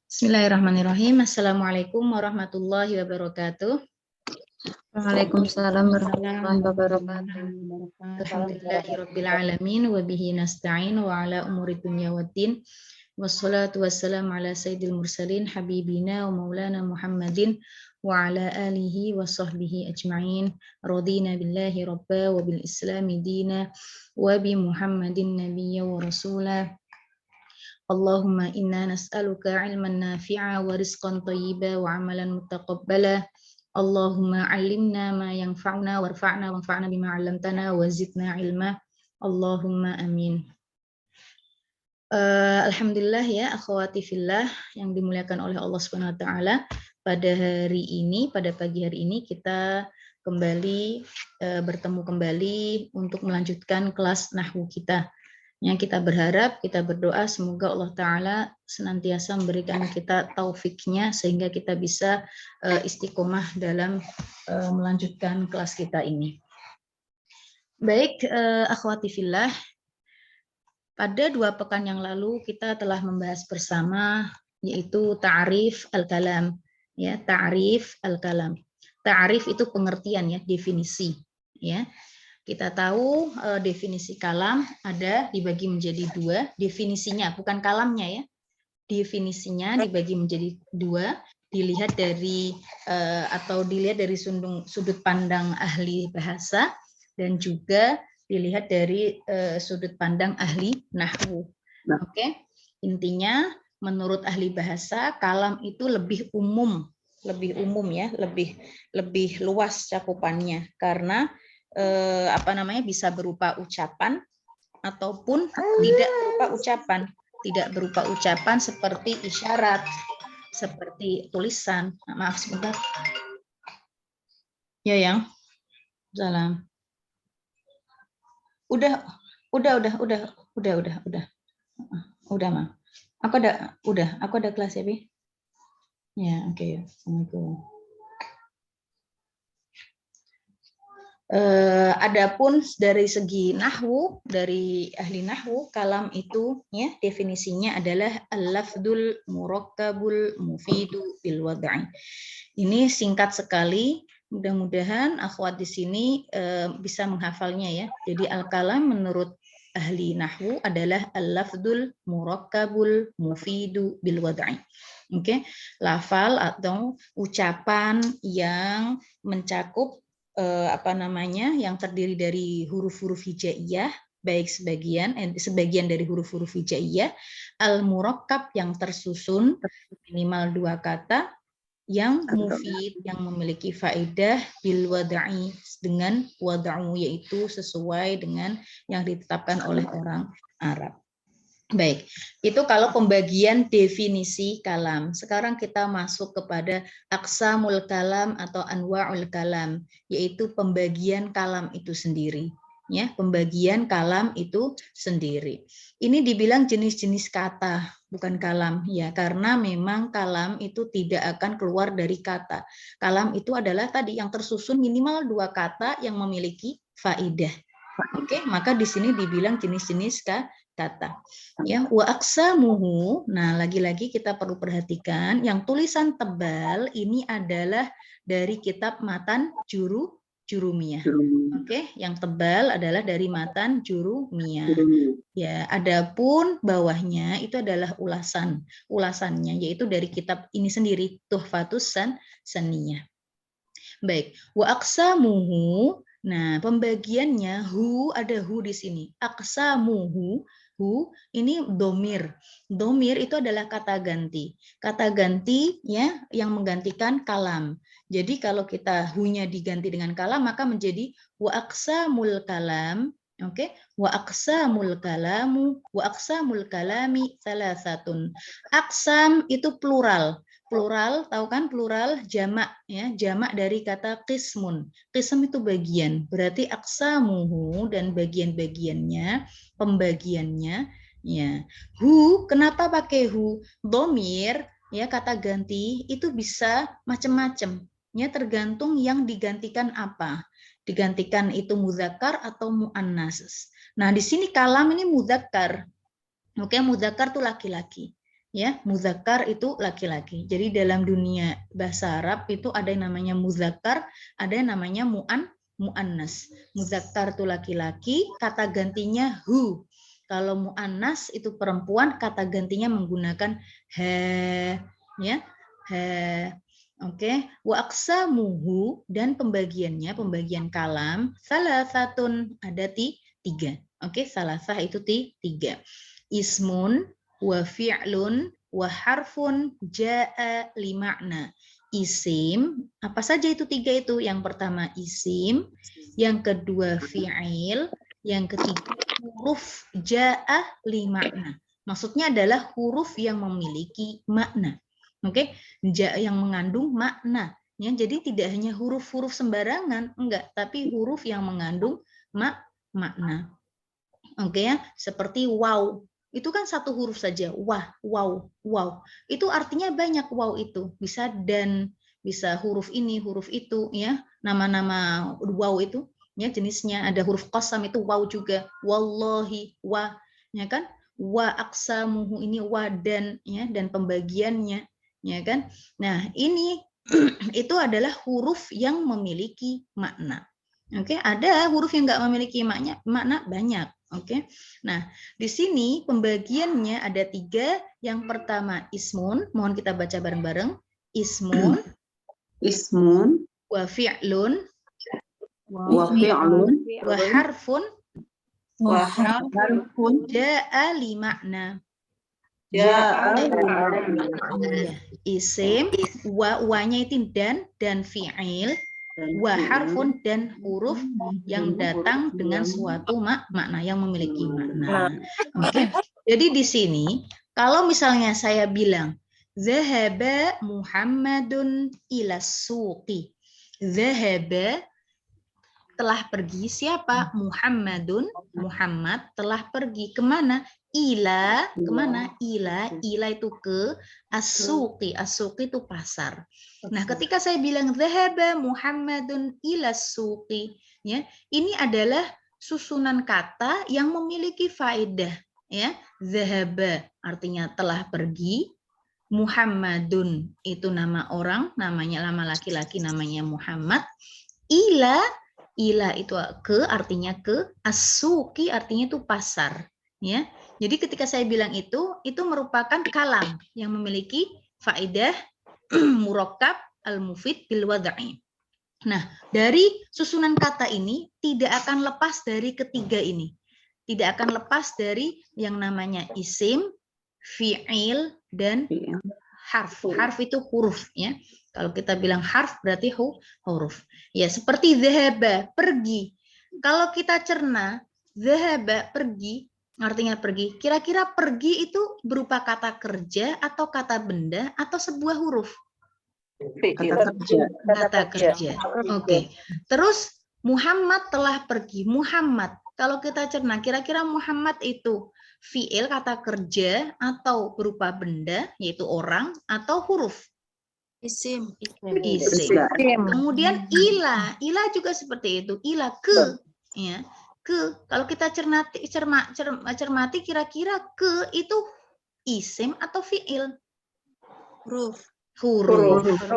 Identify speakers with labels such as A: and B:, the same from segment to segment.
A: Bismillahirrahmanirrahim. Assalamualaikum warahmatullahi wabarakatuh.
B: Waalaikumsalam warahmatullahi wabarakatuh.
A: Alhamdulillahirabbil alamin wa bihi nasta'in wa ala umuri dunya waddin. Wassalatu wassalamu ala sayyidil mursalin habibina wa maulana Muhammadin wa ala alihi wa sahbihi ajma'in. Radina billahi rabba wa bil islami dina wa bi Muhammadin nabiyya wa rasulah. Allahumma inna nas'aluka ilman nafi'a wa rizqan thayyiba wa amalan mutaqabbala. Allahumma 'allimna ma yanfa'una warfa'na wanfa'na bima 'allamtana wa zidna ilma. Allahumma amin. Alhamdulillah ya akhwati fillah yang dimuliakan oleh Allah Subhanahu wa taala. Pada hari ini, pada pagi hari ini kita kembali bertemu kembali untuk melanjutkan kelas nahwu kita. Yang kita berharap, kita berdoa semoga Allah Ta'ala senantiasa memberikan kita taufiknya sehingga kita bisa istiqomah dalam melanjutkan kelas kita ini. Baik, akhwati fillah, pada 2 pekan yang lalu kita telah membahas bersama yaitu ta'rif al-kalam. Ya, ta'rif al-kalam. Ta'rif itu pengertian ya, definisi. Ya. Kita tahu definisi kalam ada dibagi menjadi 2, definisinya bukan kalamnya ya. Definisinya dibagi menjadi 2, dilihat dari sudut pandang ahli bahasa dan juga dilihat dari sudut pandang ahli nahwu. Oke. Intinya menurut ahli bahasa kalam itu lebih umum ya, lebih luas cakupannya karena bisa berupa ucapan ataupun tidak berupa ucapan seperti isyarat, seperti tulisan. Maaf sebentar. Ya yang. Salam. Udah mah. Aku ada kelas ya, Bi. Ya, oke ya. Assalamualaikum. Adapun dari segi nahwu, dari ahli nahwu, kalam itu ya definisinya adalah al-lafdul murakkabul mufidu bil wad'i. Ini singkat sekali, mudah-mudahan akhwat di sini bisa menghafalnya ya. Jadi al-kalam menurut ahli nahwu adalah al-lafdul murakkabul mufidu bil wad'i. Oke, lafal atau ucapan yang mencakup yang terdiri dari huruf-huruf hijaiyah, baik sebagian dari huruf-huruf hijaiyah, al-murakkab yang tersusun minimal 2 kata, yang mufid yang memiliki faedah bil wad'i dengan wad'u yaitu sesuai dengan yang ditetapkan oleh orang Arab. Baik, itu kalau pembagian definisi kalam. Sekarang kita masuk kepada aqsamul kalam atau anwa'ul kalam, yaitu pembagian kalam itu sendiri. Ya, pembagian kalam itu sendiri. Ini dibilang jenis-jenis kata, bukan kalam ya, karena memang kalam itu tidak akan keluar dari kata. Kalam itu adalah tadi yang tersusun minimal 2 kata yang memiliki faedah. Oke, maka di sini dibilang jenis-jenis kata. Ya, wa aqsamuhu. Nah, lagi-lagi kita perlu perhatikan yang tulisan tebal ini adalah dari kitab Matan Jurumiyah. Oke, yang tebal adalah dari Matan Jurumiyah. Ya, adapun bawahnya itu adalah ulasannya yaitu dari kitab ini sendiri, Tuhfatus Saniyah. Baik, wa aqsamuhu. Nah, pembagiannya ada hu di sini. Aqsamuhu, hu ini domir. Domir itu adalah kata ganti. Kata ganti ya yang menggantikan kalam. Jadi kalau kita hu-nya diganti dengan kalam maka menjadi wa aqsamul kalam. Oke, wa aqsamul kalamu, wa aqsamul kalami salasatun. Aqsam itu plural. Plural, tahu kan plural jamak ya, jamak dari kata qismun. Qism itu bagian, berarti aqsamuhu dan bagian-bagiannya, pembagiannya ya. Hu, kenapa pakai hu? Domir ya, kata ganti itu bisa macam-macam ya, tergantung yang digantikan apa. Digantikan itu muzakkar atau muannas. Nah, di sini kalam ini muzakkar. Oke, mudzakkar itu laki-laki. Ya, mudzakkar itu laki-laki. Jadi dalam dunia bahasa Arab itu ada yang namanya mudzakkar, ada yang namanya muannas. Mudzakkar itu laki-laki, kata gantinya hu. Kalau muannas itu perempuan, kata gantinya menggunakan ha, ya. Ha. Oke, wa aqsamuhu dan pembagiannya, pembagian kalam salasatun ada tiga. Oke, salasah itu tiga. Ismun wa fi'lun wa harfun ja'a li makna. Isim, apa saja itu tiga itu? Yang pertama isim, yang kedua fi'il, yang ketiga huruf ja'a li makna. Maksudnya adalah huruf yang memiliki makna. Oke, yang mengandung makna. Ya, jadi tidak hanya huruf-huruf sembarangan, enggak, tapi huruf yang mengandung makna. Oke ya, seperti wow. Itu kan satu huruf saja, wah, wow, wow. Itu artinya banyak wow itu. Bisa dan, bisa huruf ini, huruf itu, ya. Nama-nama wow itu, ya jenisnya ada huruf qasam itu wow juga. Wallahi, wa, ya kan? Wa aqsamuhu ini wa dan, ya, dan pembagiannya, ya kan? Nah, ini itu adalah huruf yang memiliki makna. Oke, ada huruf yang nggak memiliki makna banyak. Oke, nah di sini pembagiannya ada tiga. Yang pertama ismun, mohon kita baca bareng-bareng. Ismun,
B: Ismun,
A: wa fi'lun,
B: wa fi'lun,
A: wa harfun,
B: wa harfun,
A: ja'a li makna.
B: ja'a
A: Ya, isim, wa-nya itu dan fi'il, wa harfun dan huruf yang datang dengan suatu makna, yang memiliki makna. Oke. Jadi di sini kalau misalnya saya bilang zahaba Muhammadun ila suqi. Zahaba telah pergi, siapa? Muhammadun, Muhammad telah pergi kemana? Ila, kemana? Ila itu ke as-suqi. As-suqi itu pasar. Nah, ketika saya bilang zahaba Muhammadun ila suqi, ya, ini adalah susunan kata yang memiliki faedah, ya. Zahaba artinya telah pergi, Muhammadun itu nama orang, namanya nama laki-laki namanya Muhammad. Ila itu ke artinya ke, as-suqi artinya itu pasar, ya. Jadi ketika saya bilang itu merupakan kalam yang memiliki faedah murakkab al-mufid bil wad'i. Nah, dari susunan kata ini tidak akan lepas dari ketiga ini. Tidak akan lepas dari yang namanya isim, fi'il, dan harf. Harf itu huruf, ya. Kalau kita bilang harf berarti huruf. Ya, seperti zahaba, pergi. Kalau kita cerna, zahaba, pergi, artinya pergi. Kira-kira pergi itu berupa kata kerja atau kata benda atau sebuah huruf? Kata kerja. Oke. Terus Muhammad telah pergi. Muhammad. Kalau kita cerna, kira-kira Muhammad itu fiil kata kerja atau berupa benda yaitu orang atau huruf? Isim. Kemudian ila juga seperti itu. Ila ke, ya. Ke. Kalau kita cermati kira-kira ke itu isim atau fiil? Huruf.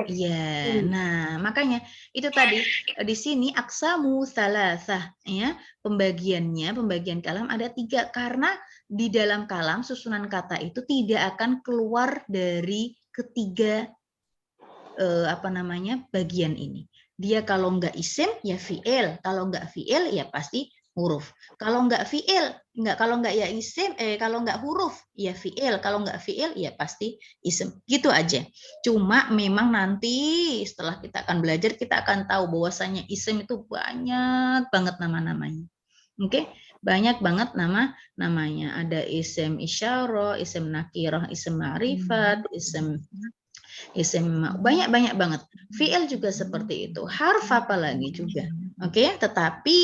A: Ya. Nah, makanya itu tadi di sini aqsamu salasah, ya. Pembagian kalam ada tiga karena di dalam kalam susunan kata itu tidak akan keluar dari ketiga bagian ini. Dia kalau nggak isim ya fiil, kalau nggak fiil ya pasti huruf. Kalau nggak fiil, kalau nggak ya isim, kalau nggak huruf ya fiil, kalau nggak fiil ya pasti isim. Gitu aja. Cuma memang nanti setelah kita akan belajar kita akan tahu bahwasanya isim itu banyak banget nama-namanya. Oke, banyak banget namanya. Ada isim isyarah, isim nakirah, isim ma'rifat, isim banyak banget. Fi'il juga seperti itu. Harf apalagi juga. Oke, tetapi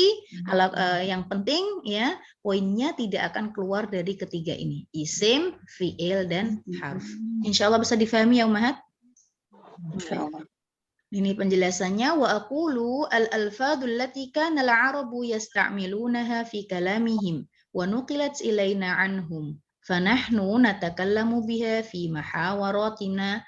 A: yang penting ya poinnya tidak akan keluar dari ketiga ini. Isim, fi'il dan harf. Insya Allah bisa difahami ya Ummahat?
B: Insyaallah.
A: Ini penjelasannya wa aqulu al-alfadul lati kana al-arabu yasta'milunaha fi kalamihim wa nuqilat ilaina anhum fanahnu natakallamu biha fi muhawaratina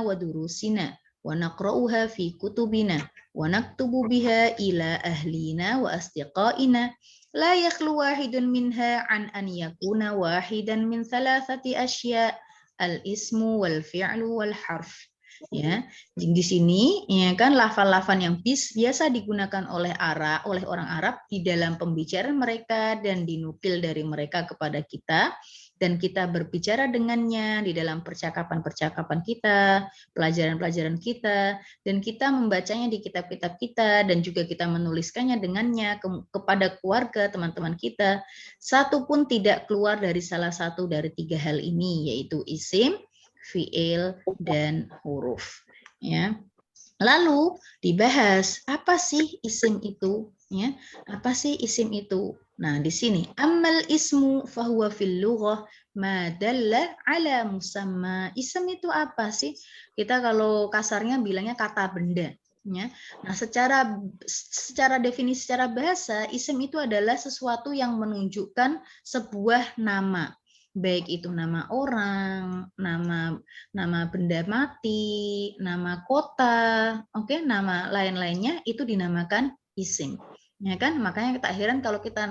A: wa durusina wa naqra'uha fi kutubina wa naktubu biha ila ahlina wa asdiqaina la yakhlu wahidun minha an yakuna wahidan min thalathati asya al-ismu wal fi'lu wal harf. Ya, di sini ya kan lafal-lafal yang biasa digunakan oleh orang Arab di dalam pembicaraan mereka dan dinukil dari mereka kepada kita, dan kita berbicara dengannya di dalam percakapan-percakapan kita, pelajaran-pelajaran kita, dan kita membacanya di kitab-kitab kita, dan juga kita menuliskannya dengannya kepada keluarga, teman-teman kita. Satu pun tidak keluar dari salah satu dari tiga hal ini, yaitu isim, fiil, dan huruf. Ya. Lalu dibahas apa sih isim itu? Ya, apa sih isim itu? Nah, di sini ammal ismu fahuwa fil lughah ma dalla ala musamma. Isim itu apa sih? Kita kalau kasarnya bilangnya kata benda. Ya. Nah, secara definisi secara bahasa, isim itu adalah sesuatu yang menunjukkan sebuah nama. Baik itu nama orang, nama benda mati, nama kota, oke, nama lain-lainnya itu dinamakan isim. Ya kan? Makanya kita akhiran kalau kita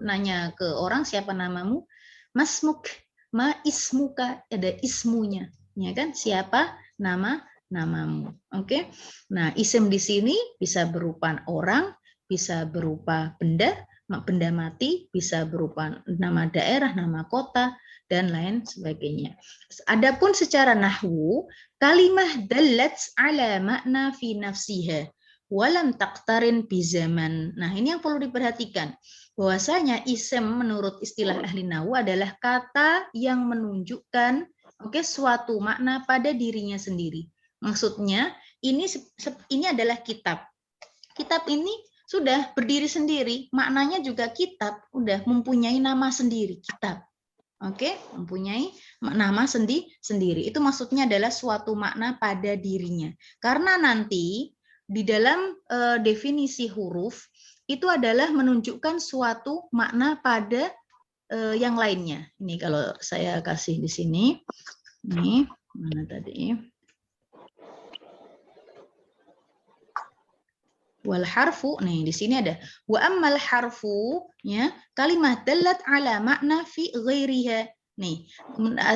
A: nanya ke orang siapa namamu, masmuk, ma ismuka, ada ismunya. Ya kan? Siapa namamu. Oke. Nah, isim di sini bisa berupa orang, bisa berupa benda mati, bisa berupa nama daerah, nama kota, dan lain sebagainya. Adapun secara nahwu, kalimah dallat ala makna fi nafsiha walam taqtarin bi zaman. Nah, ini yang perlu diperhatikan. Bahwasanya isim menurut istilah ahli nahwu adalah kata yang menunjukkan suatu makna pada dirinya sendiri. Maksudnya ini adalah kitab. Kitab ini sudah berdiri sendiri, maknanya juga kitab, udah mempunyai nama sendiri, kitab. Oke, mempunyai nama sendiri. Itu maksudnya adalah suatu makna pada dirinya. Karena nanti di dalam definisi huruf itu adalah menunjukkan suatu makna pada yang lainnya. Ini kalau saya kasih di sini. Ini mana tadi? Wal harfu, nih di sini ada wa ammal harfu, ya, kalimat dallat ala makna fi ghairiha. Nih,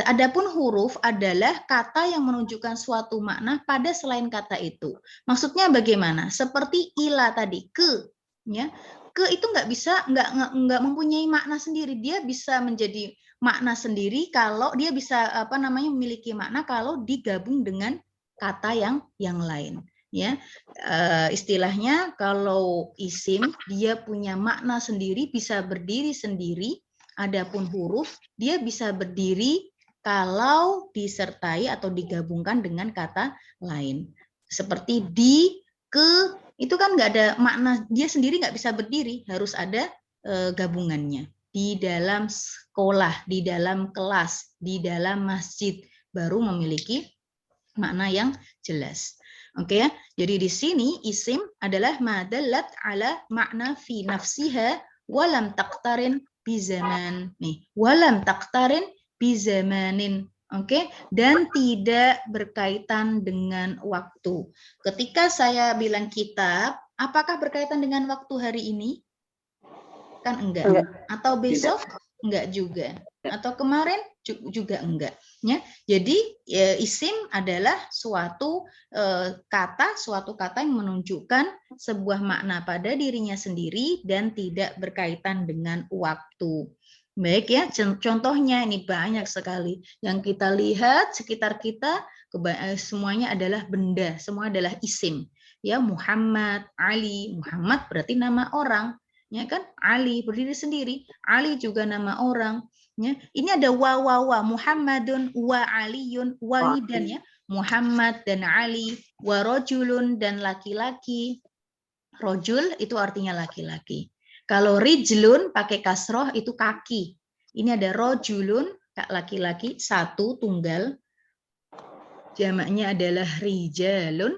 A: adapun huruf adalah kata yang menunjukkan suatu makna pada selain kata itu. Maksudnya bagaimana? Seperti ila tadi, ke, ya. Ke itu nggak mempunyai makna sendiri. Dia bisa menjadi makna sendiri kalau dia bisa memiliki makna kalau digabung dengan kata yang lain. Ya, istilahnya kalau isim dia punya makna sendiri, bisa berdiri sendiri. Adapun huruf dia bisa berdiri kalau disertai atau digabungkan dengan kata lain. Seperti di, ke, itu kan nggak ada makna, dia sendiri nggak bisa berdiri, harus ada gabungannya. Di dalam sekolah, di dalam kelas, di dalam masjid baru memiliki makna yang jelas. Oke ya, jadi di sini isim adalah madallat ala makna fi nafsiha walam taqtarin bi zaman. Nih, walam taqtarin bi zamanin. Oke, dan tidak berkaitan dengan waktu. Ketika saya bilang kitab, apakah berkaitan dengan waktu hari ini? Kan enggak. Atau besok? Enggak juga. Atau kemarin juga enggak. Ya, jadi isim adalah suatu kata yang menunjukkan sebuah makna pada dirinya sendiri dan tidak berkaitan dengan waktu. Baik ya, contohnya ini banyak sekali yang kita lihat sekitar kita, semuanya adalah benda, semua adalah isim. Ya, Muhammad, Ali, Muhammad berarti nama orang, ya kan? Ali berdiri sendiri, Ali juga nama orang. Ya, ini ada wa Muhammadun wa Aliyun walidan, ya, Muhammad dan Ali, wa rojulun dan laki-laki. Rojul itu artinya laki-laki. Kalau rijlun pakai kasroh itu kaki. Ini ada rojulun laki-laki satu tunggal. Jamaknya adalah rijalun.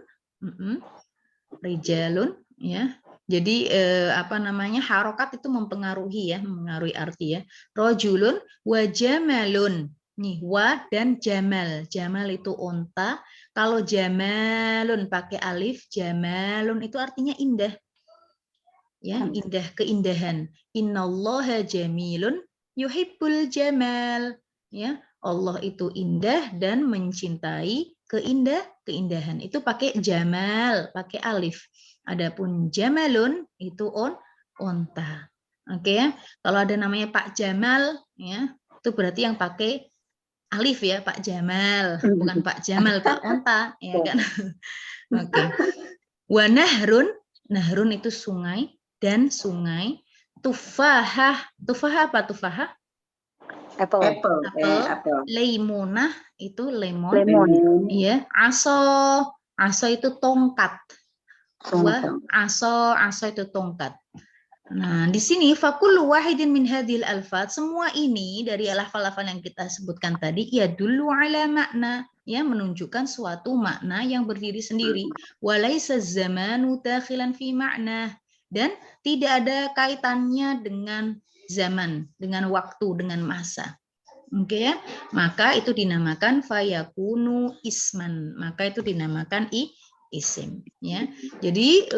A: Rijalun, ya. Jadi apa namanya, harokat itu mempengaruhi ya, mempengaruhi arti ya. Rojulun wa jamalun. Nih, wa dan jamal. Jamal itu unta. Kalau jamalun pakai alif, jamalun itu artinya indah. Ya, indah, keindahan. Innallaha jamilun yuhibbul jamal. Ya, Allah itu indah dan mencintai keindahan. Itu pakai jamal, pakai alif. Adapun jamalun itu unta. Oke ya. Kalau ada namanya Pak Jamal ya, itu berarti yang pakai alif ya, Pak Jamal, bukan Pak Jamal, Pak Onta, ya kan? Oke. Wa nahrun, nahrun itu sungai, dan sungai. Tufahah, tufahah apa tufahah?
B: Apple.
A: Apel. Leimunah itu lemon.
B: Lemon.
A: Iya. Aso itu tongkat. Aso itu tongkat. Nah, di sini fakullu wahidin min hadhil alfat, semua ini dari lafal-lafal yang kita sebutkan tadi ya dulu ala makna, ya menunjukkan suatu makna yang berdiri sendiri. Walaisa zamanu dakhilan fi makna, dan tidak ada kaitannya dengan zaman, dengan waktu, dengan masa. Oke ya, maka itu dinamakan fayakunu isman, maka itu dinamakan isim ya. Jadi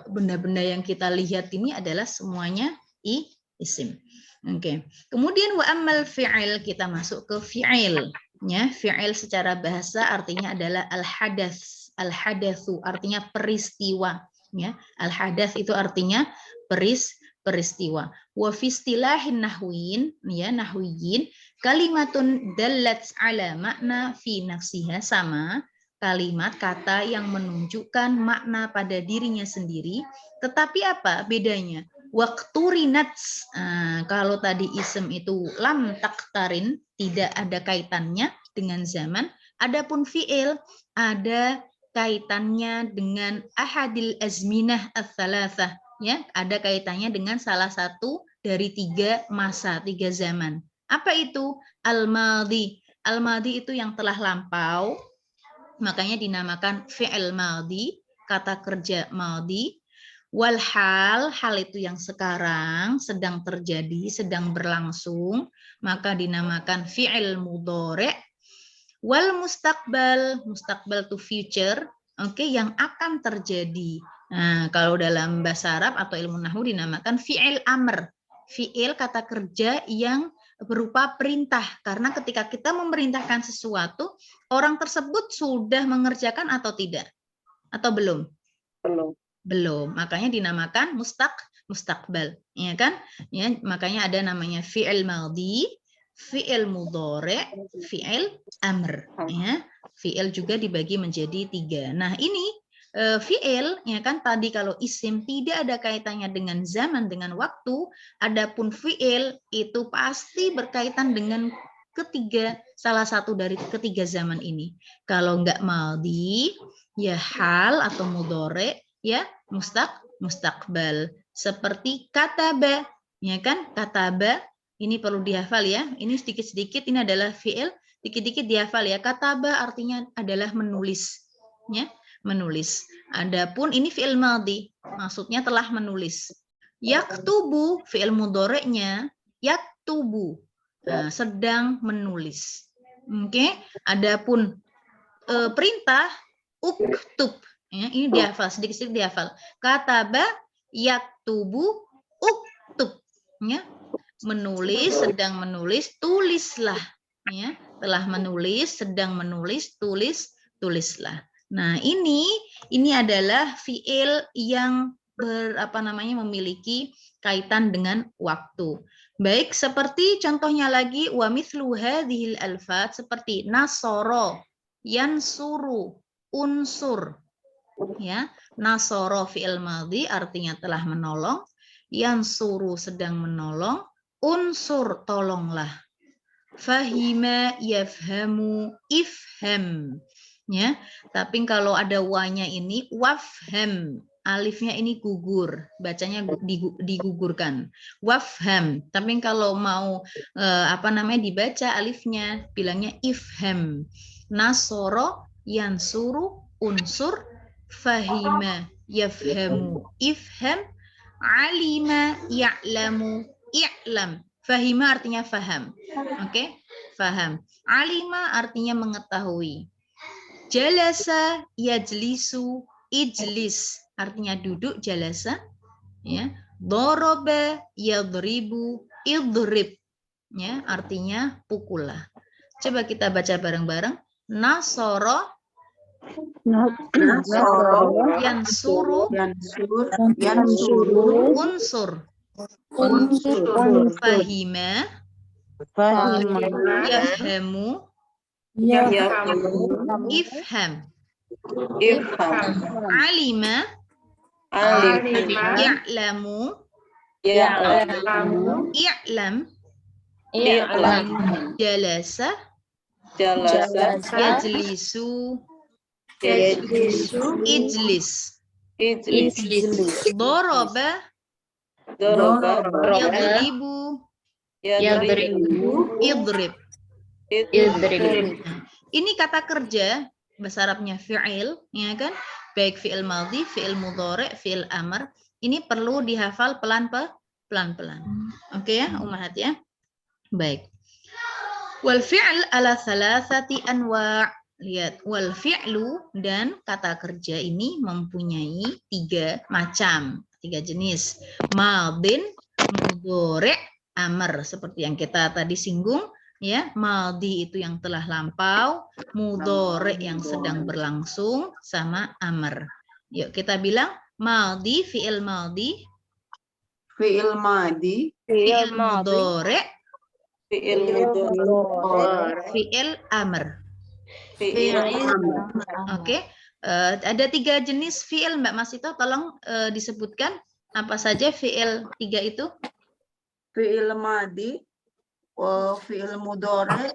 A: benda-benda yang kita lihat ini adalah semuanya isim. Oke. Kemudian wa ammal fi'il, kita masuk ke fi'il ya. Fi'il secara bahasa artinya adalah al-hadath. Al-hadatsu artinya peristiwa ya. Al-hadath itu artinya peristiwa. Wa fi istilahin nahwiyin ya, nahwiyin kalimatun dallat ala makna fi nafsiha, sama kalimat kata yang menunjukkan makna pada dirinya sendiri, tetapi apa bedanya? Wakturinat, kalau tadi ism itu lam taktarin, tidak ada kaitannya dengan zaman, adapun fi'il ada kaitannya dengan ahadil azminah ats-tsalatsah, ya, ada kaitannya dengan salah satu dari 3 masa, 3 zaman. Apa itu? Al-madhi. Al-madhi itu yang telah lampau, makanya dinamakan fi'il madhi, kata kerja madhi. Wal hal, hal itu yang sekarang sedang terjadi, sedang berlangsung, maka dinamakan fi'il mudhari'. Wal mustaqbal, mustaqbal to future, oke, yang akan terjadi. Nah, kalau dalam bahasa Arab atau ilmu nahwu dinamakan fi'il amr. Fi'il kata kerja yang berupa perintah, karena ketika kita memerintahkan sesuatu, orang tersebut sudah mengerjakan atau tidak, atau belum? Belum. Makanya dinamakan mustaqbal, ya kan? Ya, makanya ada namanya fi'il madhi, fi'il mudhari', fi'il amr, ya. Fi'il juga dibagi menjadi 3. Nah, ini fi'il, ya kan, tadi kalau isim tidak ada kaitannya dengan zaman, dengan waktu, adapun fi'il itu pasti berkaitan dengan salah satu dari ketiga zaman ini. Kalau enggak madhi, ya hal atau mudhari', ya mustaqbal. Seperti kataba, ya kan? Kataba ini perlu dihafal ya. Ini sedikit-sedikit, ini adalah fi'il, dikit-dikit dihafal ya. Kataba artinya adalah menulis, ya, menulis. Adapun ini fi'il madhi, maksudnya telah menulis. Yaktubu, fi'il mudhari'nya yaktubu, sedang menulis. Oke, adapun perintah uktub, ya, ini dihafal, sedikit-sedikit dihafal. Kataba yaktubu uktub, ya, menulis, sedang menulis, tulislah, ya, telah menulis, sedang menulis, tulislah. Nah, ini adalah fiil yang memiliki kaitan dengan waktu. Baik, seperti contohnya lagi wa mithlu hadhil alfat, seperti nasoro, yansuru, unsur, ya. Nasoro fi'il madhi artinya telah menolong, yansuru sedang menolong, unsur tolonglah. Fahima yafhamu ifham, ya. Tapi kalau ada wanya ini wafham, alifnya ini gugur, bacanya digugurkan. Wafham. Tapi kalau mau dibaca alifnya, bilangnya ifham. Nasoro, yansuru, unsur, fahima yafhamu, ifham, alima, ya'lamu, i'lam. Fahima artinya faham. Oke, faham. Alima artinya mengetahui. Jalasa, yajlisu, ijlis artinya duduk, jalasa. Ya, doroba, yadribu, idrib. Ya, artinya pukullah. Coba kita baca bareng-bareng. Nasoro, yansuru, unsur. Fahima, yafhamu, ifham. Alima, ya'lamu, i'lam. Jalasa, yajlisu, ijlis. Doroba, yadribu, idrib. Ini kata kerja, bahasa Arabnya fi'il, ya kan? Baik fi'il madhi, fi'il mudhari', fi'il amr. Ini perlu dihafal pelan-pelan. Oke ya, ummahat ya. Baik. Wal fi'l ala thalathati anwa'. Lihat, wal fi'lu dan kata kerja ini mempunyai 3 macam, 3 jenis. Madin, mudhari', amr, seperti yang kita tadi singgung ya. Madhi itu yang telah lampau, mudhari' yang sedang berlangsung, sama amr. Yuk kita bilang madhi, fi'il madhi, fi'il mudhari', fi'il amr. Oke, ada 3 jenis fi'il, Mbak Masito, tolong disebutkan apa saja fi'il 3 itu?
B: Fi'il madhi, fi'il mudhari',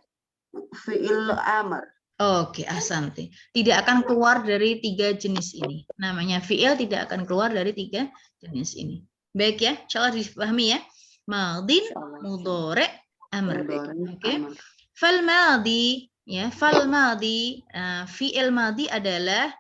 B: fi'il amr.
A: Oke, ahsanti. Tidak akan keluar dari 3 jenis ini. Namanya fi'il tidak akan keluar dari 3 jenis ini. Baik ya, insyaallah dipahami ya. Madin, mudhari', amr. Oke. Fal madhi ya, fal madhi, fi'il madhi adalah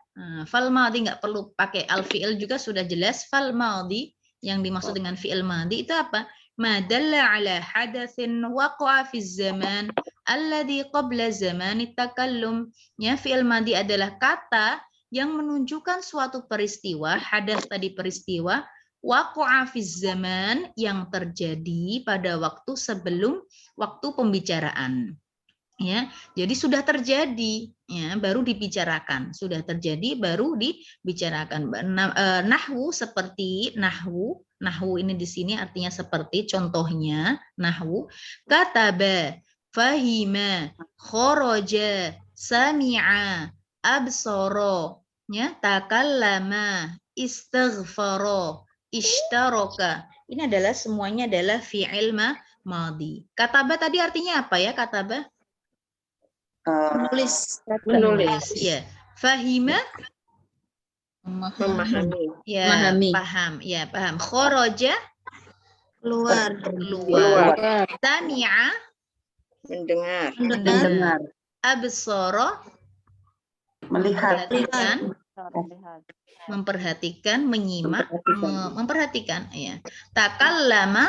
A: fal madhi, nggak perlu pakai al fi'il juga sudah jelas. Fal madhi yang dimaksud dengan fi'il madhi itu apa? Ma dalla ala hadatsin waqa'a fi zaman alladhi qabla zaman at-takallum. Ya, fi'il madhi adalah kata yang menunjukkan suatu peristiwa, hadas tadi peristiwa, waqa'a fi zaman yang terjadi pada waktu sebelum waktu pembicaraan. Ya, jadi sudah terjadi, ya, baru dibicarakan. Sudah terjadi, baru dibicarakan. Nahwu seperti nahwu. Nahwu ini di sini artinya seperti, contohnya nahwu. Kataba, fahima, khoroja, sami'a, absoro, ya, takallama, istighfaro, ishtaroka. Ini adalah semuanya adalah fi'il madhi. Kataba tadi artinya apa ya, kataba?
B: Menulis.
A: Ya. Fahima,
C: memahami.
A: ya,
B: Memahami.
A: paham, ya, paham. Khoroja,
B: Keluar.
A: Sami'a,
C: Mendengar.
A: Absoro,
B: Melihat.
A: memperhatikan, menyimak, memperhatikan, ya. Takallama,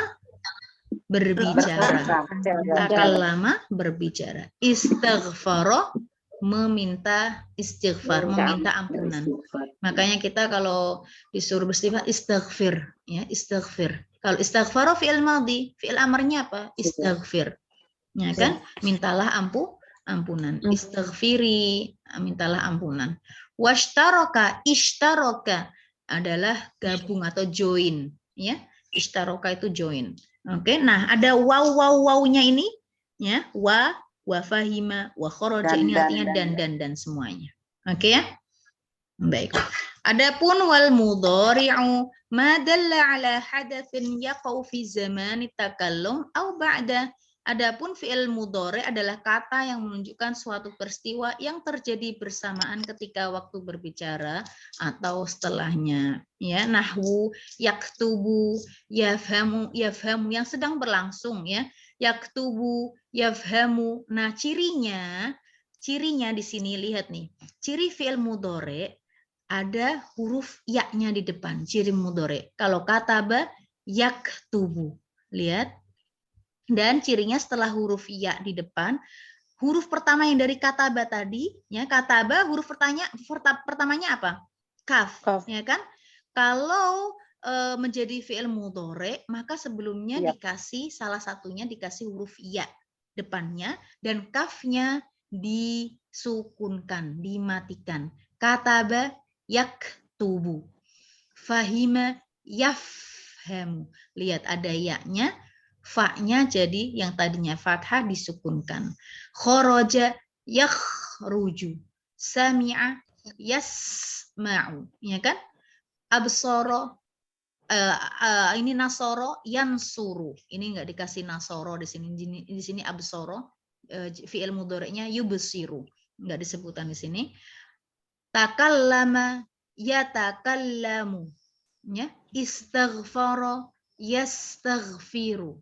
A: berbicara. Takallama, berbicara. Istighfaro, meminta istighfar, meminta ampunan. Makanya kita kalau disuruh beristighfar, istighfir, ya, istighfir. Kalau istighfaro fi'il madhi, fi'il amrnya apa? Istighfir. Ya kan? Mintalah ampunan. Istighfiri, mintalah ampunan. Washtaroka, ishtaroka adalah gabung atau join, ya. Ishtaroka itu join. Oke, nah ada wawnya ini, ya, wa fahima, wa khoroja, ini artinya dan semuanya. Oke ya, baik. Adapun wal mudhari'u ma dalla ala hadatsin yaqau fi zamani takallum au ba'da. Adapun fi'il mudhari adalah kata yang menunjukkan suatu peristiwa yang terjadi bersamaan ketika waktu berbicara atau setelahnya. Ya, nahwu, yaktubu, yafhamu yang sedang berlangsung, ya. Yaktubu, yafhamu. Nah, cirinya di sini lihat nih. Ciri fi'il mudhari ada huruf ya-nya di depan, ciri mudhari. Kalau kataba, yaktubu. Lihat. Dan cirinya setelah huruf ya di depan, huruf pertama yang dari kataba tadi, ya kataba huruf pertamanya apa? Kaf, ya kan? Kalau menjadi fi'il mudhari, maka sebelumnya dikasih salah satunya dikasih huruf ya depannya dan kafnya disukunkan, dimatikan. Kataba yaktubu. Fahima yafhamu. Lihat ada ya-nya, fa-nya jadi yang tadinya fathah disukunkan. Kharaja yakhruju. Sami'a yasma'u. Ya kan? Absara ini nasoro yansuru. Ini enggak dikasih nasoro di sini. Di sini absara fi'il mudhari'nya yubsiru. Enggak disebutkan di sini. Takallama yatakallamu. Ya, istaghfara yastaghfiru.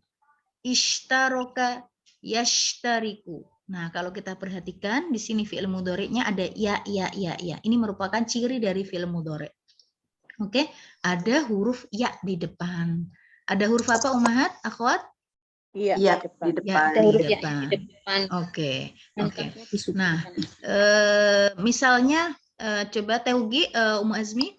A: Ishtaraka yashtariku. Nah, kalau kita perhatikan di sini fi'il mudhari'nya ada ya. Ini merupakan ciri dari fi'il mudhari'. Oke, ada huruf ya di depan. Ada huruf apa Ummahat, Akhwat?
B: Iya, di depan.
A: Ya, di depan. Oke. Nah, misalnya coba Teugi, Ummu Azmi.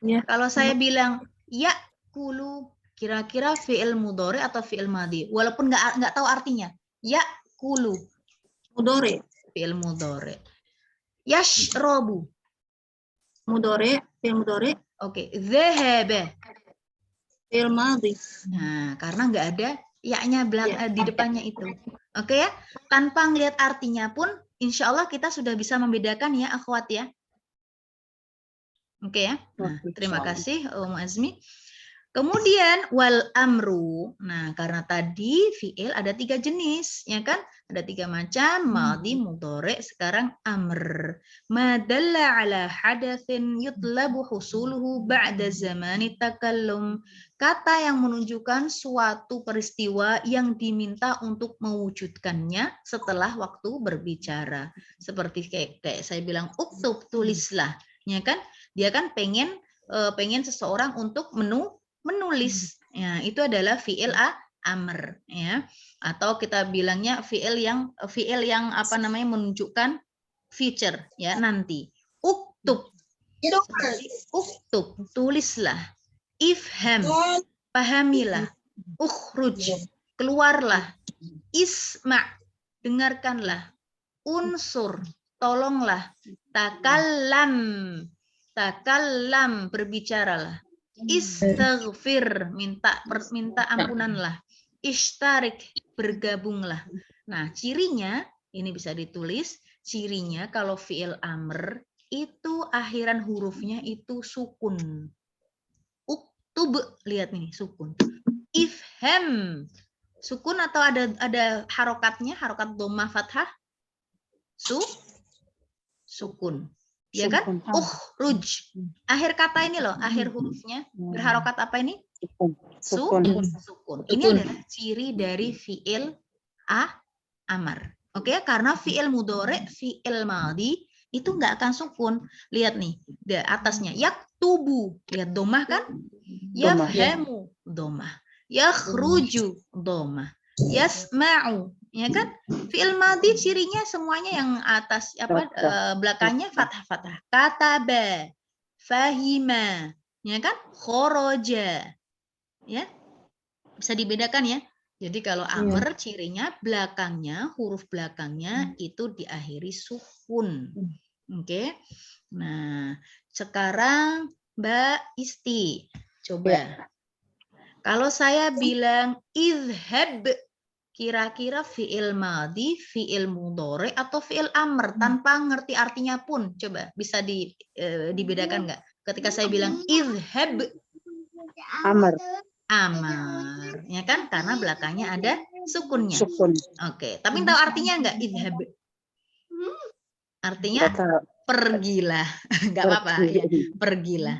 A: Ya. Kalau saya bilang ya kulu, kira-kira fi'il mudhari atau fi'il madhi? Walaupun nggak tahu artinya. Ya kulu.
B: Mudhari.
A: Fi'il mudhari. Yashrobu.
B: Mudhari, fi'il mudhari.
A: Oke. Dhahaba.
B: Fi'il madhi.
A: Nah, karena nggak ada ya-nya di depannya itu. Oke ya. Tanpa ngelihat artinya pun, insya Allah kita sudah bisa membedakan ya, akhwat ya. Oke ya. Nah, terima kasih Ummu Azmi. Kemudian wal amru. Nah, karena tadi fi'il ada 3 jenis, ya kan? Ada 3 macam, madhi, mudhari, sekarang amr. Madalla ala hadatsin yutlabu husuluhu ba'da zamani takallum. Kata yang menunjukkan suatu peristiwa yang diminta untuk mewujudkannya setelah waktu berbicara. Seperti kayak saya bilang, uktub, tulislah, ya kan? Dia kan pengen seseorang untuk menulis. Ya, itu adalah fi'il amr ya. Atau kita bilangnya fi'il yang apa namanya menunjukkan future ya, nanti. Uktub. Uktub, tulislah. Ifham, pahamilah. Ukhruj, keluarlah. Isma', dengarkanlah. Unsur, tolonglah. Takallam, berbicaralah. Istaghfir, minta ampunanlah. Ishtarik, bergabunglah. Nah, cirinya ini bisa ditulis, cirinya kalau fi'il amr itu akhiran hurufnya itu sukun. Uktub, lihat nih sukun. Ifham, sukun atau ada harokatnya, harokat dhammah fathah? Sukun. Ya kan? Ukhruj. Akhir kata ini loh, akhir hurufnya berharokat apa ini? Sukun. Ini adalah ciri dari fi'il amar. Oke, karena fi'il mudhari, fi'il madhi itu nggak akan sukun. Lihat nih, di atasnya yaktubu. Lihat domah kan? Yafhamu, domah. Yakhruju, domah. Yasma'u, ya kan? Fi'il madhi cirinya semuanya yang atas belakangnya fathah. Kataba, fahima, ya kan? Kharaja. Ya. Bisa dibedakan ya. Jadi kalau amr cirinya belakangnya, huruf belakangnya itu diakhiri sukun. Oke. Nah, sekarang Mbak Isti, coba. Kalau saya bilang izhab, kira-kira fi'il madhi, fi'il mudhari atau fi'il amr tanpa ngerti artinya pun, coba bisa dibedakan nggak? Ketika saya bilang izhab,
B: amr,
A: ya kan? Karena belakangnya ada sukunnya. Oke, tapi tahu artinya nggak izhab? Artinya pergilah, nggak apa-apa ya, pergilah.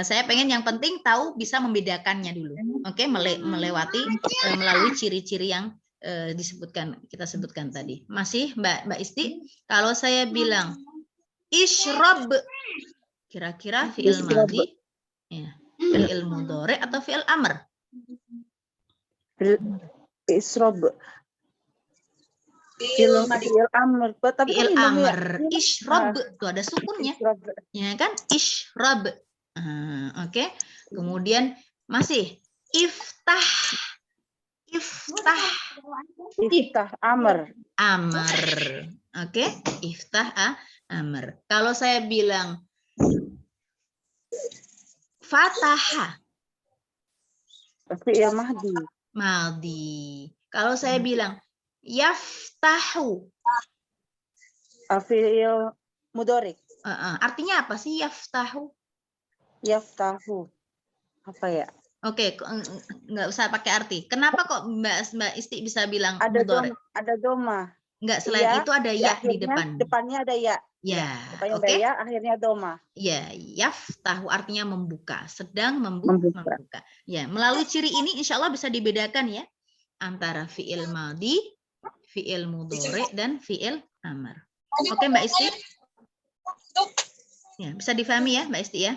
A: Saya pengen yang penting tahu bisa membedakannya dulu. Oke, melalui ciri-ciri yang kita sebutkan tadi. Masih Mbak Isti, kalau saya bilang Ishrab. Kira-kira fi'il
B: Ishrab.
A: madhi, ya, fi'il mudhari atau fi'il amr?
B: Isrob. Fi'il amr. Tapi kan
A: Fi'il
B: ini ya.
A: amr. Ishrab. Tuh ada sukunnya.
B: Isrob.
A: Ya kan? Ishrab. Oke. Kemudian masih iftah. Iftah.
B: Iftah amr.
A: Amr. Oke. Iftah amr. Kalau saya bilang fataha.
B: Fi'il mahdi.
A: Maldi. Kalau saya bilang yaftahu.
B: Fi'il mudhari.
A: Artinya apa sih yaftahu?
B: Yaftahu. Apa ya?
A: Oke, nggak usah pakai arti. Kenapa kok Mbak Isti bisa bilang
B: Ada
A: mudhari?
B: ada doma.
A: Enggak, selain
B: Ya,
A: itu ada ya di depan.
B: Depannya ada ya.
A: Ya,
B: Depannya
A: oke.
B: ada ya, akhirnya doma.
A: Ya, yaftahu artinya membuka, sedang membuka. Ya, melalui ciri ini insya Allah bisa dibedakan ya antara fi'il madhi, fi'il mudhari dan fi'il amr. Oke, Mbak Isti? Ya, bisa difahami ya, Mbak Isti ya?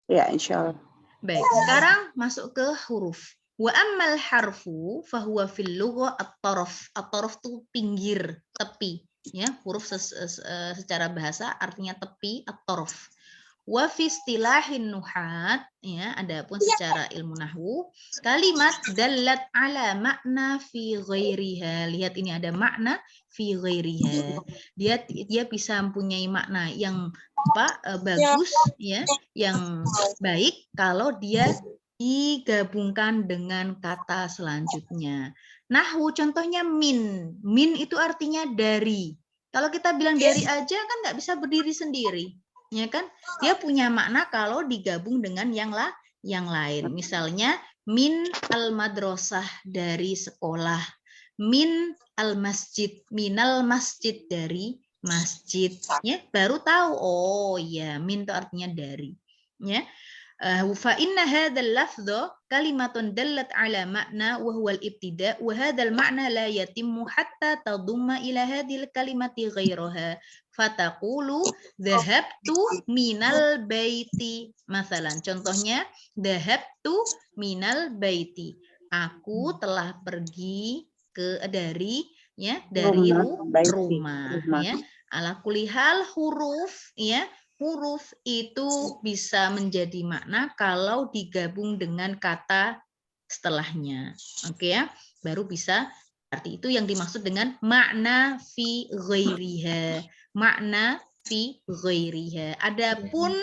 B: Ya, insya Allah.
A: Baik, sekarang masuk ke huruf. Wa ammal harfu fahuwa fil lugha at-taraf. At-taraf itu pinggir, tepi. Ya, huruf secara bahasa artinya tepi, at-taraf. Wa fi istilahin nuhat, ya, adapun secara ilmu nahwu, kalimat dallat ala makna fi ghairiha. Lihat ini ada makna fi ghairiha. Dia bisa mempunyai makna yang bagus ya, yang baik kalau dia digabungkan dengan kata selanjutnya. Nahwu contohnya min. Min itu artinya dari. Kalau kita bilang dari aja kan nggak bisa berdiri sendiri. Ya kan, dia punya makna kalau digabung dengan yang lain. Misalnya min al madrasah, dari sekolah, min al masjid, minal masjid, dari masjid. Ya, baru tahu oh ya min itu artinya dari. Ya. Fa inna hadzal lafdha kalimatun dallat ala makna wa huwa al-ibtida wa hadzal ma'na la yatimmu hatta tadumma ila hadhil kalimati ghairaha fataqulu dhahabtu minal baiti. Masalan, contohnya dhahabtu minal baiti. Aku telah pergi dari rumah ya. Ala kulihal huruf ya. Huruf itu bisa menjadi makna kalau digabung dengan kata setelahnya. Oke ya, baru bisa arti itu yang dimaksud dengan makna fi ghairiha. Makna fi ghairiha. Adapun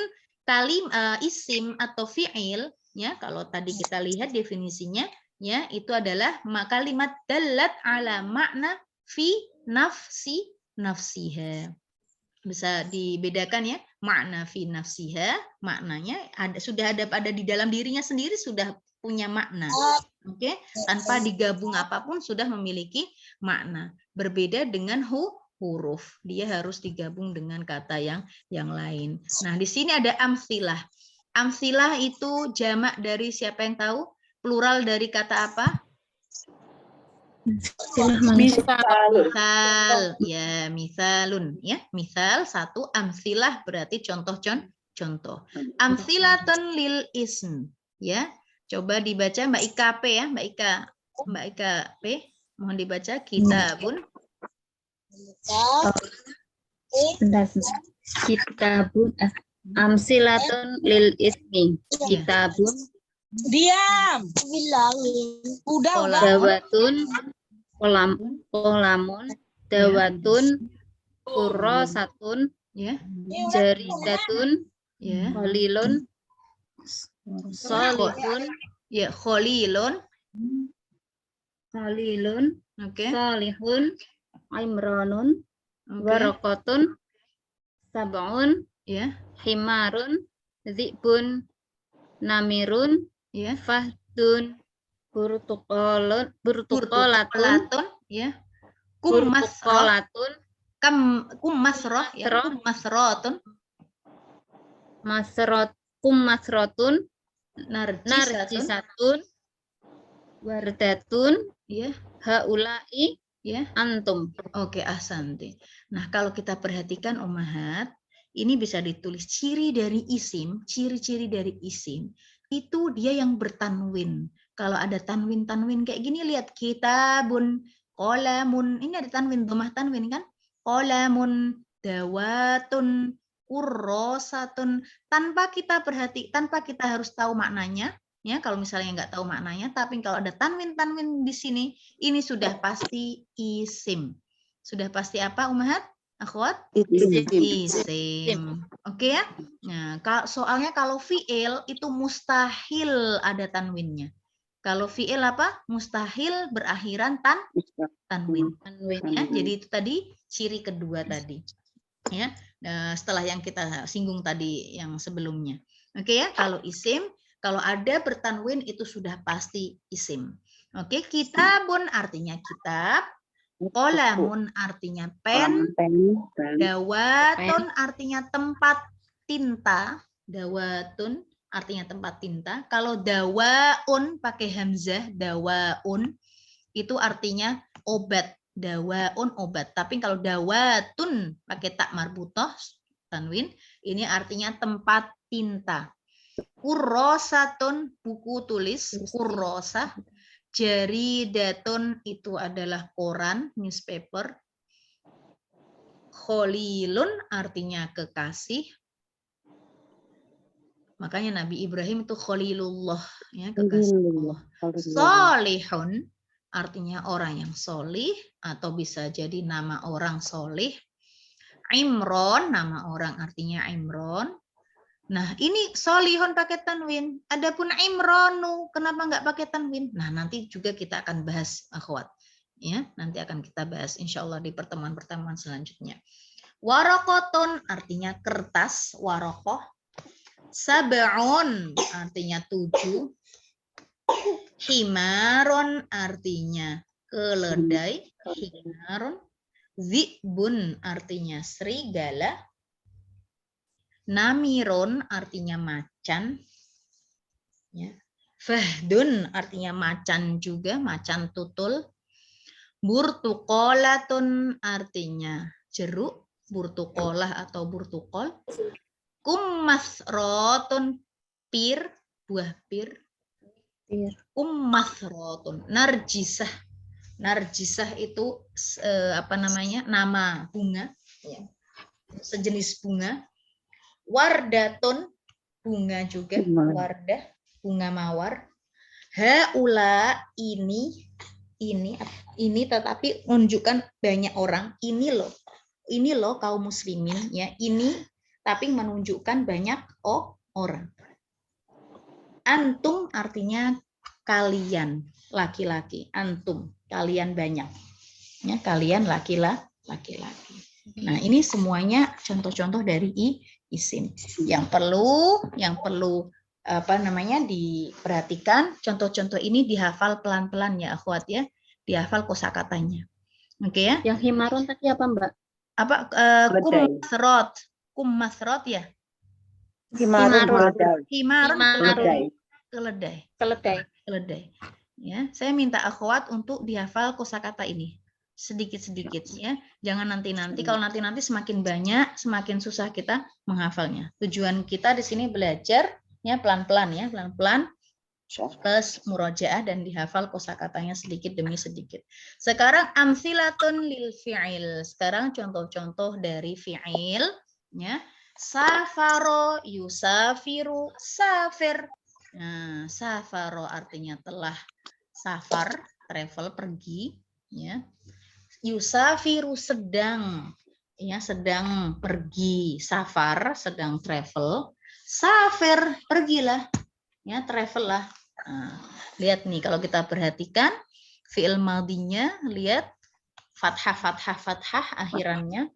A: isim atau fi'il ya, kalau tadi kita lihat definisinya ya, itu adalah kalimat dallat ala makna fi nafsiha. Bisa dibedakan ya, makna fi nafsiha, maknanya sudah ada di dalam dirinya sendiri, sudah punya makna. Oke, tanpa digabung apapun sudah memiliki makna. Berbeda dengan huruf, dia harus digabung dengan kata yang lain. Nah, di sini ada amsilah. Amsilah itu jamak dari siapa yang tahu? Plural dari kata apa? Misal, ya, misalun, ya, misal satu, amsilah berarti contoh. Amsilatun lil ism, ya, coba dibaca Mbak Ika P ya, Mbak Ika P, mohon dibaca kitabun.
C: Kitabun, amsilatun lil ismi, kitabun.
D: Diam. Bilangin. Udah.
C: Dawatun, kolamun, dawatun, kurrosatun,
A: ya,
C: jaridatun,
A: ya,
C: kholilun, solihun,
A: ya, kholilun,
C: oke, solihun, imronun, warokotun, sab'un,
A: ya,
C: himarun, zibun, namirun,
A: ya,
C: fahdun, burtukolatun,
A: ya,
C: burtukolatun,
A: kummasroh, ya, kummasrotun,
C: kummasrotun,
A: narjisatun,
C: narjisatun, wardatun,
A: ya,
C: haulai,
A: ya,
C: antum.
A: Oke, ahsanti. Nah, kalau kita perhatikan Ummahat, Ini bisa ditulis ciri-ciri dari isim itu dia yang bertanwin. Kalau ada tanwin kayak gini, lihat kitabun, qalamun. Ini ada tanwin, dhammah tanwin kan? Qalamun, dawatun, kurrosatun. Tanpa kita harus tahu maknanya. Ya, kalau misalnya nggak tahu maknanya, tapi kalau ada tanwin di sini, ini sudah pasti isim. Sudah pasti apa, Ummahat? Akhwat? Isim. Oke ya? Nah, soalnya kalau fi'il itu mustahil ada tanwinnya. Kalau fi'il apa? Mustahil berakhiran tanwin. Ya, jadi itu tadi ciri kedua tadi. Ya, setelah yang kita singgung tadi yang sebelumnya. Oke ya, kalau isim, kalau ada bertanwin itu sudah pasti isim. Oke, kitabun artinya kitab. Qalamun artinya pen, dawatun artinya tempat tinta, dawatun artinya tempat tinta. Kalau dawaun pakai hamzah, dawaun itu artinya obat, dawaun obat. Tapi kalau dawatun pakai tak marbutoh, tanwin, ini artinya tempat tinta. Kurrosatun buku tulis, kurrosah. Jaridatun itu adalah koran, newspaper. Kholilun artinya kekasih. Makanya Nabi Ibrahim itu Kholilullah, ya, kekasih Allah. Solihun artinya orang yang solih, atau bisa jadi nama orang solih. Imron, nama orang artinya Imron. Nah, ini solihun pakai tanwin. Adapun Imronu, kenapa nggak pakai tanwin? Nah, nanti juga kita akan bahas, akhwat. Ya, nanti akan kita bahas insya Allah di pertemuan-pertemuan selanjutnya. Warokotun artinya kertas, warokoh. Sab'un artinya 7. Himaron artinya keledai, himaron. Zibun artinya serigala. Namiron artinya macan. Ya. Fahdun artinya macan juga, macan tutul. Burtukolatun artinya jeruk, burtukolah atau burtukol. Kummasrotun pir, buah pir. Kummasrotun narjisah. Narjisah itu apa namanya? Nama bunga, ya. Sejenis bunga. Wardatun bunga juga, wardah, bunga mawar. Haula ini tetapi menunjukkan banyak orang. Ini loh kaum muslimin, ya, ini tapi menunjukkan banyak orang. Antum artinya kalian laki-laki, antum kalian banyak, ya, kalian laki-laki. Nah, ini semuanya contoh-contoh dari isim. Yang perlu apa namanya diperhatikan, contoh-contoh ini dihafal pelan-pelan ya, akhwat ya. Dihafal kosakatanya. Oke ya?
C: Yang himaron tadi apa, Mbak?
A: Apa kummasrot ya? Himaron keledai. Ya, saya minta akhwat untuk dihafal kosakata ini sedikit-sedikit ya. Jangan nanti-nanti, kalau nanti-nanti semakin banyak, semakin susah kita menghafalnya. Tujuan kita di sini belajar ya pelan-pelan ya, pelan-pelan plus murojaah dan dihafal kosakatanya sedikit demi sedikit. Sekarang amsilatun lil fi'il. Sekarang contoh-contoh dari fi'il ya. Safaro, yusafiru, safir. Nah, safaro artinya telah safar, travel, pergi ya. Yusafiru sedang, ya, sedang pergi, safar, sedang travel. Safir, pergilah, ya, travel lah. Nah, lihat nih kalau kita perhatikan fi'il madinya, lihat fathah akhirannya.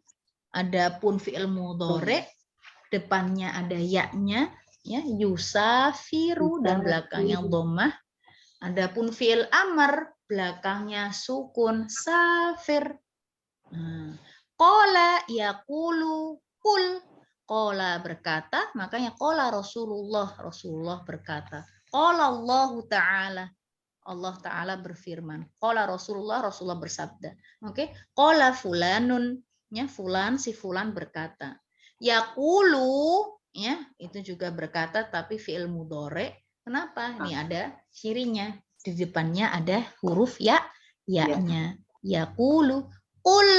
A: Adapun fi'il mudhari depannya ada ya-nya, ya, yusafiru dan belakangnya dhammah. Adapun fi'il amr belakangnya sukun, safir. Qala yaqulu kul. Qala berkata, makanya qala Rasulullah berkata. Qala Allah Ta'ala, Allah Ta'ala berfirman. Qala Rasulullah bersabda. Oke, qala fulanun, ya, fulan si fulan berkata. Yaqulu ya, itu juga berkata tapi fi'il mudhari. Kenapa? Ini ada cirinya. Di depannya ada huruf ya-nya. Yaqulu qul,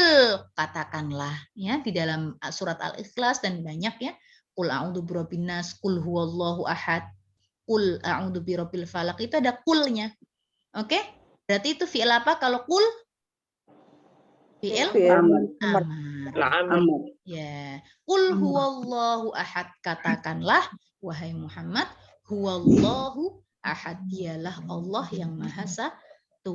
A: katakanlah ya, di dalam surat Al-Ikhlas dan banyak ya. Qul a'udzu birabbin nas, qul huwallahu ahad, qul a'udzu birabbil falaq, itu ada qulnya. Oke? Berarti itu fi'il apa kalau qul? Fi'il amar. Ya. Qul huwallahu ahad, katakanlah wahai Muhammad, huwallahu ahad, dialah Allah yang maha satu.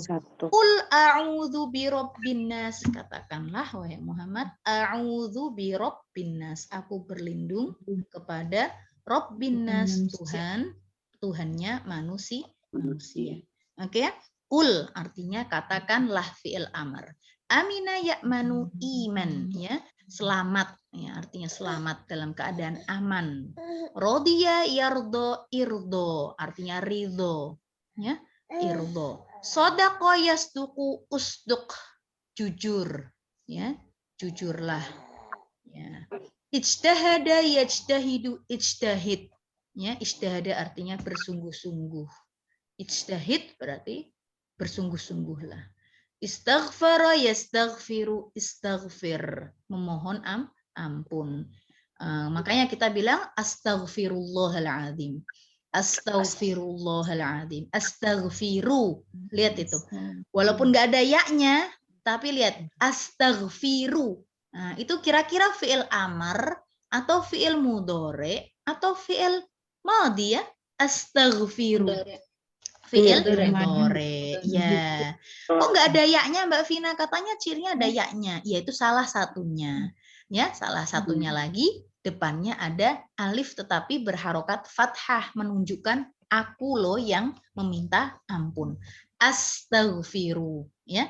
A: Qul a'udzu birabbin nas, katakanlah wahai Muhammad, a'udzu birabbin nas, aku berlindung kepada Rabbin nas, Tuhannya manusia. Oke ya? Qul artinya katakanlah, fi'il amr. Amina ya'manu iman ya, selamat ya, artinya selamat dalam keadaan aman. Rodiya yardo irdo, artinya ridho ya, irdo. Sodako yasduku usduk, jujur ya, jujurlah ya. Ijtahada yajtahidu ijtahid ya, ijtahada artinya bersungguh-sungguh. Ijtahid berarti bersungguh-sungguhlah. Istaghfara yastaghfiru istaghfir, memohon ampun. Makanya kita bilang astaghfirullahaladzim. Astaghfirullahaladzim. Astaghfiru. Lihat itu. Walaupun nggak ada ya-nya, tapi lihat astaghfiru. Nah, itu kira-kira fi'il amar atau fi'il mudhari atau fi'il madhi ya? Astaghfiru. Fi'il mudhari. Ya. Kok nggak ada ya-nya Mbak Vina? Katanya cirinya ada ya-nya. Ya, itu salah satunya. Ya, salah satunya lagi depannya ada alif tetapi berharokat fathah, menunjukkan aku loh yang meminta ampun. Astaghfiru. Ya,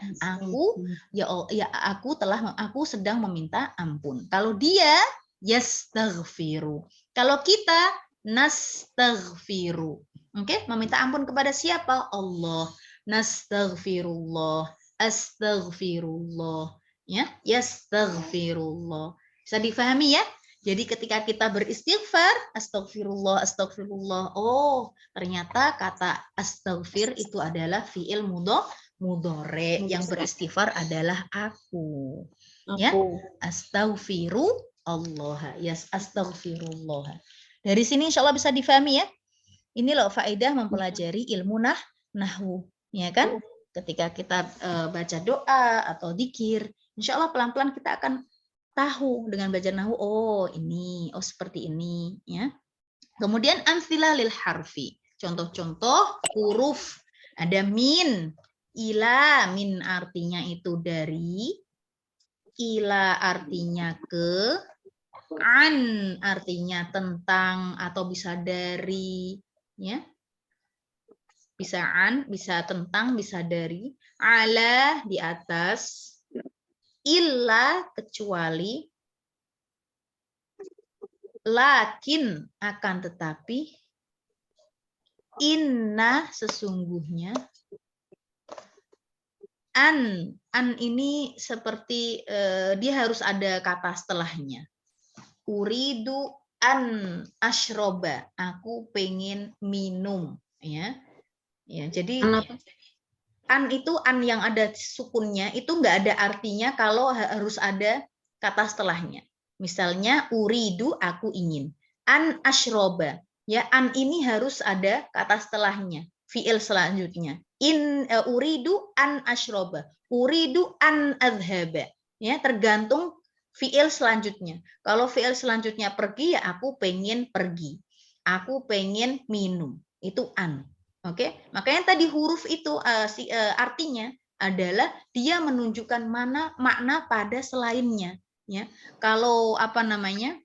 A: aku sedang meminta ampun. Kalau dia yastaghfiru. Kalau kita nastaghfiru. Oke, meminta ampun kepada siapa? Allah. Nastaghfirullah, astaghfirullah, ya, yastaghfirullah. Bisa difahami ya? Jadi ketika kita beristighfar, astaghfirullah, astaghfirullah. Oh, ternyata kata astaghfir itu adalah fi'il mudhari, yang beristighfar adalah aku. Ya, astaghfirullah, yes, astaghfirullah. Dari sini insya Allah bisa difahami ya. Ini loh faedah mempelajari ilmu nahwu, ya kan? Ketika kita baca doa atau dzikir, insya Allah pelan-pelan kita akan tahu dengan baca nahwu. Oh ini, oh seperti ini, ya. Kemudian amtsilah lil harfi, contoh-contoh huruf. Ada min, ila, min artinya itu dari, ila artinya ke, an artinya tentang atau bisa dari. Ya, bisa an, bisa tentang, bisa dari, ala di atas, illa kecuali, lakin akan tetapi, inna sesungguhnya, an ini seperti dia harus ada kata setelahnya. Uridu an ashroba, aku pengen minum, ya. Ya, jadi an itu an yang ada sukunnya itu nggak ada artinya kalau harus ada kata setelahnya. Misalnya uridu, aku ingin. An ashroba, ya, an ini harus ada kata setelahnya, fiil selanjutnya. Uridu an ashroba, uridu an adhaba, ya, tergantung fiil selanjutnya. Kalau fiil selanjutnya pergi, ya aku pengen pergi. Aku pengen minum. Itu an. Oke, makanya tadi huruf itu artinya adalah dia menunjukkan makna pada selainnya. Ya, kalau apa namanya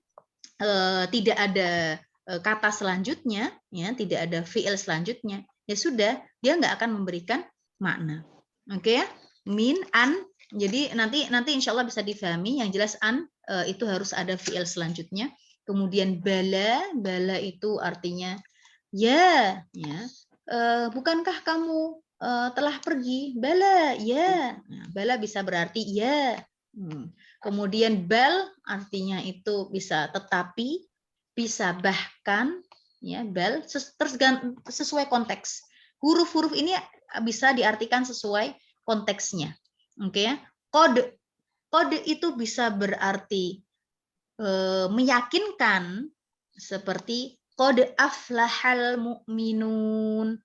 A: tidak ada kata selanjutnya, ya, tidak ada fiil selanjutnya, ya sudah, dia nggak akan memberikan makna. Oke ya, min, an. Jadi nanti insya Allah bisa difahami. Yang jelas an itu harus ada fiil selanjutnya. Kemudian bala itu artinya ya, ya. Bukankah kamu telah pergi? Bala, ya. Nah, bala bisa berarti ya. Kemudian bal artinya itu bisa tetapi, bisa bahkan, ya bal sesuai konteks. Huruf-huruf ini bisa diartikan sesuai konteksnya. Oke ya. Kode itu bisa berarti meyakinkan, seperti qad aflahal mu'minun.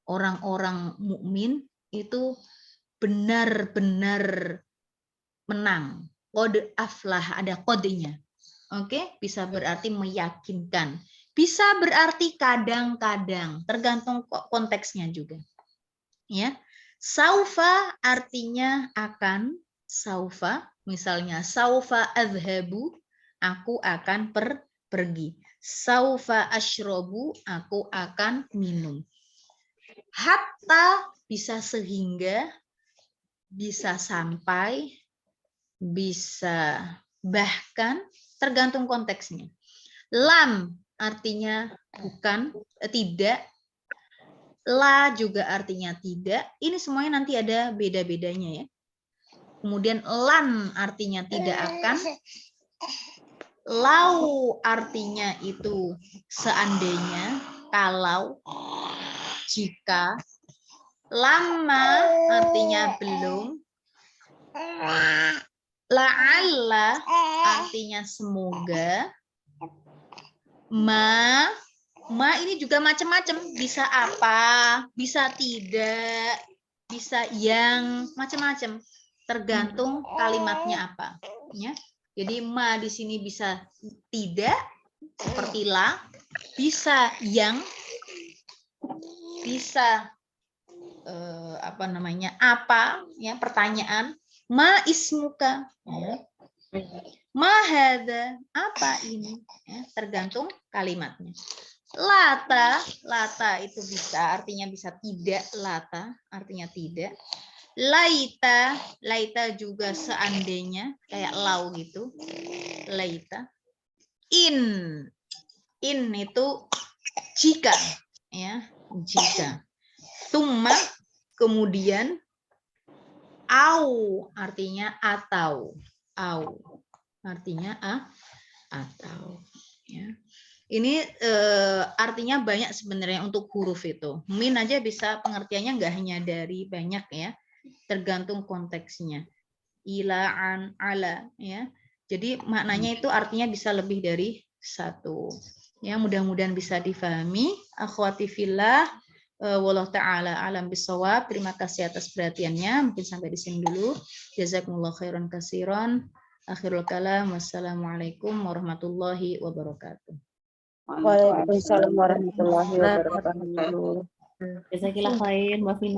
A: Orang-orang mukmin itu benar-benar menang. Qad aflah, ada kodenya. Oke, bisa berarti meyakinkan. Bisa berarti kadang-kadang, tergantung konteksnya juga. Ya. Saufa artinya akan, saufa, misalnya saufa adhabu, aku akan pergi. Saufa asyrobu, aku akan minum. Hatta bisa sehingga, bisa sampai, bisa bahkan, tergantung konteksnya. Lam artinya bukan, tidak. La juga artinya tidak. Ini semuanya nanti ada beda-bedanya ya. Kemudian lan artinya tidak akan. Lau artinya itu seandainya, kalau, jika. Lama artinya belum. La'alla artinya semoga. Ma ini juga macam-macam. Bisa apa, bisa tidak, bisa yang, macam-macam. Tergantung kalimatnya apa. Ya. Jadi ma di sini bisa tidak, seperti la, bisa yang, bisa apa, ya pertanyaan. Ma ismuka, ya. Ma hadza, apa ini, ya, tergantung kalimatnya. Lata itu bisa, artinya bisa tidak, lata artinya tidak. Laita juga seandainya, kayak lau gitu. Laita. In itu jika, ya, jika. Tumma, kemudian. Au artinya atau. Au artinya atau. Ya. Ini artinya banyak sebenarnya untuk huruf itu. Min aja bisa pengertiannya nggak hanya dari banyak ya. Tergantung konteksnya. Ila, an, ala, ya. Jadi maknanya itu artinya bisa lebih dari satu. Ya, mudah-mudahan bisa difahami. Akhwati fillah, wallahu taala alam bisawab. Terima kasih atas perhatiannya. Mungkin sampai di sini dulu. Jazakumullah khairan katsiran. Akhirul kalam. Wassalamualaikum warahmatullahi wabarakatuh.
B: Waalaikumsalam warahmatullahi wabarakatuh.
C: Jazakillah khair, Mbak Vina.